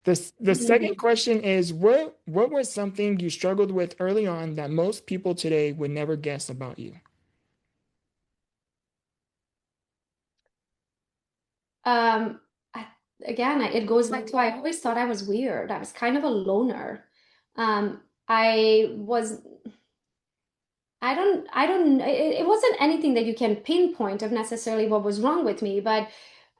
The second question is what was something you struggled with early on that most people today would never guess about you? Um, I, again, it goes back to I always thought I was weird. I was kind of a loner. I was, it wasn't anything that you can pinpoint of necessarily what was wrong with me, but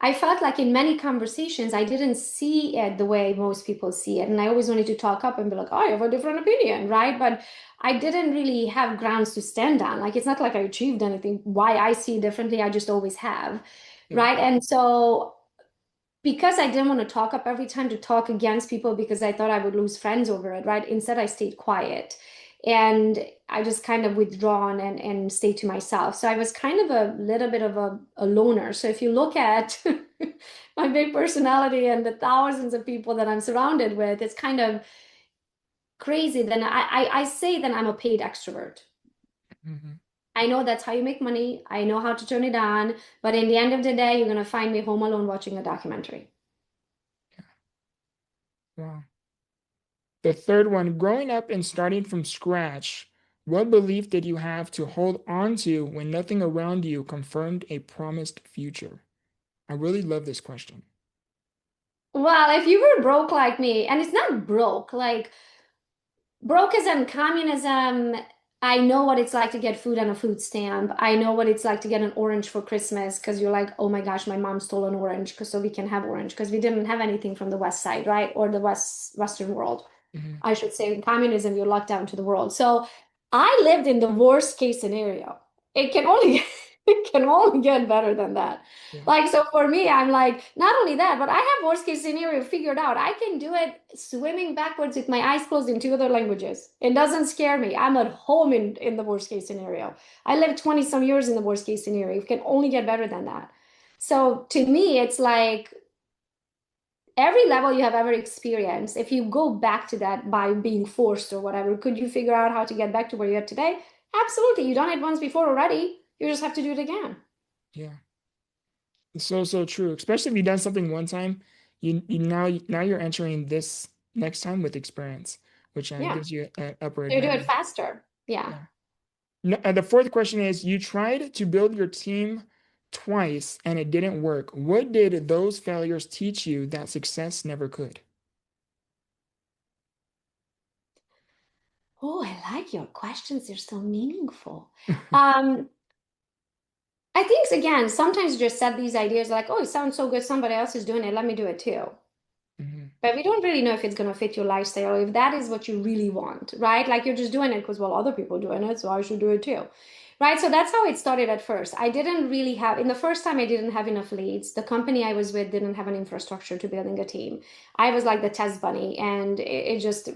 I felt like in many conversations, I didn't see it the way most people see it. And I always wanted to talk up and be like, oh, I have a different opinion, right? But I didn't really have grounds to stand on. Like, it's not like I achieved anything. Why I see it differently, I just always have, Yeah. right? And so because I didn't want to talk up every time to talk against people because I thought I would lose friends over it, right? Instead, I stayed quiet and I just kind of withdrawn and stayed to myself. So I was kind of a little bit of a loner. So if you look at my big personality and the thousands of people that I'm surrounded with, it's kind of crazy. Then I say that I'm a paid extrovert. Mhm. I know that's how you make money. I know how to turn it on. But in the end of the day, you're going to find me home alone watching a documentary. Wow. The third one, growing up and starting from scratch, what belief did you have to hold on to when nothing around you confirmed a promised future? I really love this question. Well, if you were broke like me, and it's not broke, like broke as in communism, I know what it's like to get food on a food stamp. I know what it's like to get an orange for Christmas because you're like, oh my gosh, my mom stole an orange because so we can have orange because we didn't have anything from the West side, right? Or the Western world. Mhm. I should say, in communism, you're locked down to the world. So I lived in the worst case scenario. It can only it can only get better than that. Yeah. Like, so for me, I'm like, not only that, but I have worst case scenario figured out. I can do it swimming backwards with my eyes closed in two other languages. It doesn't scare me. I'm at home in the worst case scenario. I lived 20 some years in the worst case scenario. It can only get better than that. So to me, it's like every level you have ever experienced, if you go back to that by being forced or whatever, could you figure out how to get back to where you're at today? Absolutely. You've done it once before already. You just have to do it again. Yeah. It's so true. Especially if you've done something one time, now you're entering this next time with experience, which Yeah. gives you an upper You do it advantage. faster. Yeah. Yeah. The fourth question is, you tried to build your team twice and it didn't work. What did those failures teach you that success never could? Oh, I like your questions. They're so meaningful. Um, I think again, sometimes you just set these ideas like, oh, it sounds so good, somebody else is doing it, let me do it too. Mhm. But we don't really know if it's going to fit your lifestyle or if that is what you really want, right? Like you're just doing it because, well, other people are doing it, so I should do it too. Right. So that's how it started at first. I didn't really have, in the first time, I didn't have enough leads. The company I was with didn't have an infrastructure to building a team. I was like the test bunny, and it just,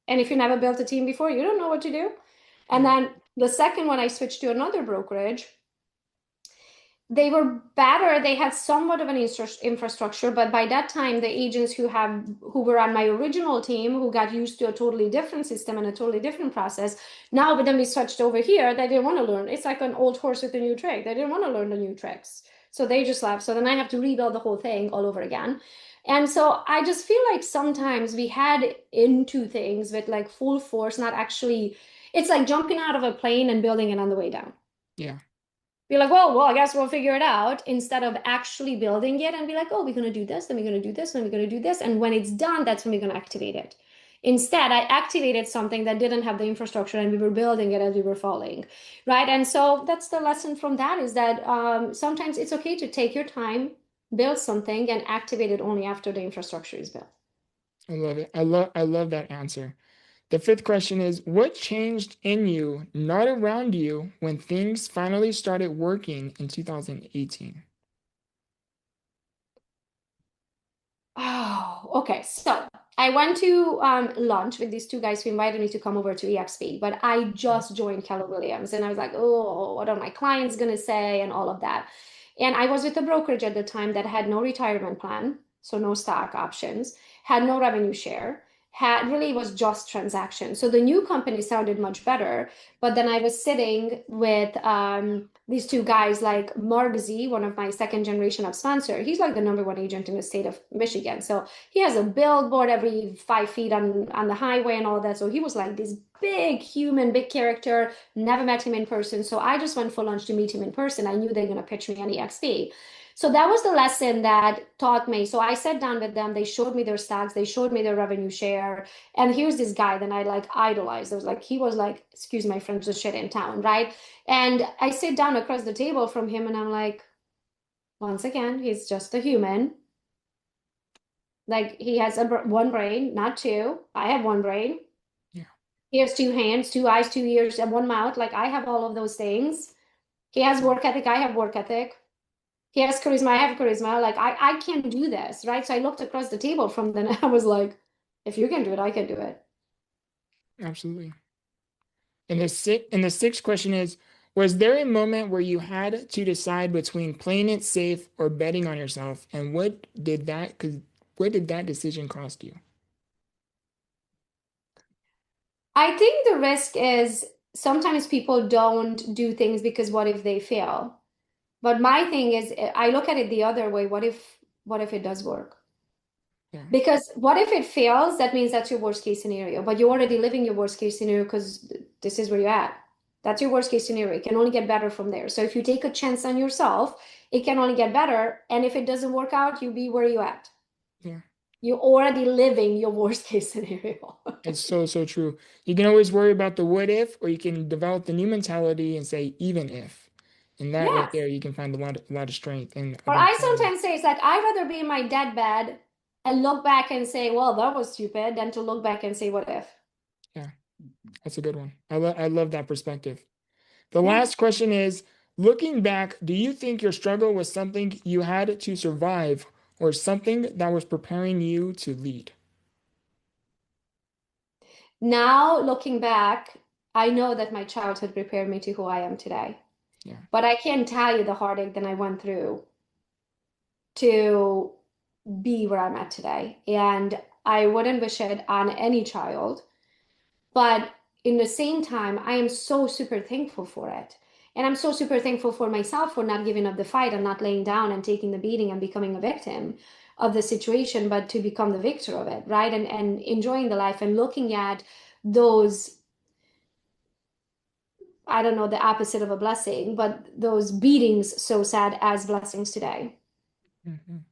and if you never built a team before, you don't know what to do. And Yeah. then the second one, I switched to another brokerage. They were better. They had somewhat of an infrastructure, but by that time, the agents who were on my original team, who got used to a totally different system and a totally different process, now with them we switched over here, they didn't want to learn. It's like an old horse with a new trick. They didn't want to learn the new tricks, so they just left. So then I have to rebuild the whole thing all over again. And so I just feel like sometimes we head into things with like full force, not actually. It's like jumping out of a plane and building it on the way down. Yeah. Be like, well, I guess we'll figure it out instead of actually building it and be like, oh, we're going to do this, then we're going to do this, then we're going to do this. And when it's done, that's when we're going to activate it. Instead, I activated something that didn't have the infrastructure and we were building it as we were falling, right? And so that's the lesson from that is that sometimes it's okay to take your time, build something, and activate it only after the infrastructure is built. I love it. I love that answer. The fifth question is, what changed in you, not around you, when things finally started working in 2018? Oh, okay. So I went to lunch with these two guys who invited me to come over to EXP, but I just joined Keller Williams and I was like, oh, what are my clients going to say and all of that. And I was with a brokerage at the time that had no retirement plan, so no stock options, had no revenue share. had really was just transaction. So the new company sounded much better. But then I was sitting with these two guys, like Mark Z, one of my second generation of sponsor. He's like the number one agent in the state of Michigan. So he has a billboard every 5 feet on the highway and all that. So he was like this big human, big character. Never met him in person. So I just went for lunch to meet him in person. I knew they're going to pitch me an EXP. So that was the lesson that taught me. So I sat down with them. They showed me their stocks. They showed me their revenue share. And here's this guy that I like idolized. I was like, he was like, excuse my French, the shit in town, right? And I sit down across the table from him and I'm like, once again, he's just a human. Like he has one brain, not two. I have one brain. Yeah, He has two hands, two eyes, two ears, and one mouth. Like I have all of those things. He has work ethic. I have work ethic. He has charisma, I have charisma. Like I can do this, right? So I looked across the table from them and I was like, if you can do it, I can do it. absolutely. And the sixth question is, was there a moment where you had to decide between playing it safe or betting on yourself? And what did that decision cost you? I think the risk is sometimes people don't do things because what if they fail? But my thing is I look at it the other way. What if it does work? Yeah, Because what if it fails? That means that's your worst case scenario. But you're already living your worst case scenario because this is where you're at. That's your worst case scenario. It can only get better from there. So if you take a chance on yourself, it can only get better. And if it doesn't work out, you be where you're at. yeah. You're already living your worst case scenario. It's so, so true. You can always worry about the what if, or you can develop the new mentality and say even if. And that right Yes. there, you can find a lot of strength. And I've Or been I trying. sometimes say it's like I'd rather be in my deathbed and look back and say, well, that was stupid, than to look back and say, what if? Yeah, that's a good one. I love that perspective. The Yeah. last question is, looking back, do you think your struggle was something you had to survive or something that was preparing you to lead? Now looking back, I know that my childhood prepared me to who I am today. Yeah, But I can't tell you the heartache that I went through to be where I'm at today. And I wouldn't wish it on any child. But in the same time, I am so super thankful for it. And I'm so super thankful for myself for not giving up the fight and not laying down and taking the beating and becoming a victim of the situation, but to become the victor of it, right? And enjoying the life and looking at those, I don't know, the opposite of a blessing, but those beatings so sad as blessings today. mhm.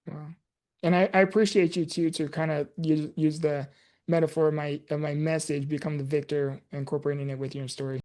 Wow. And I appreciate you too to kind of use the metaphor of my message, become the victor, incorporating it with your story.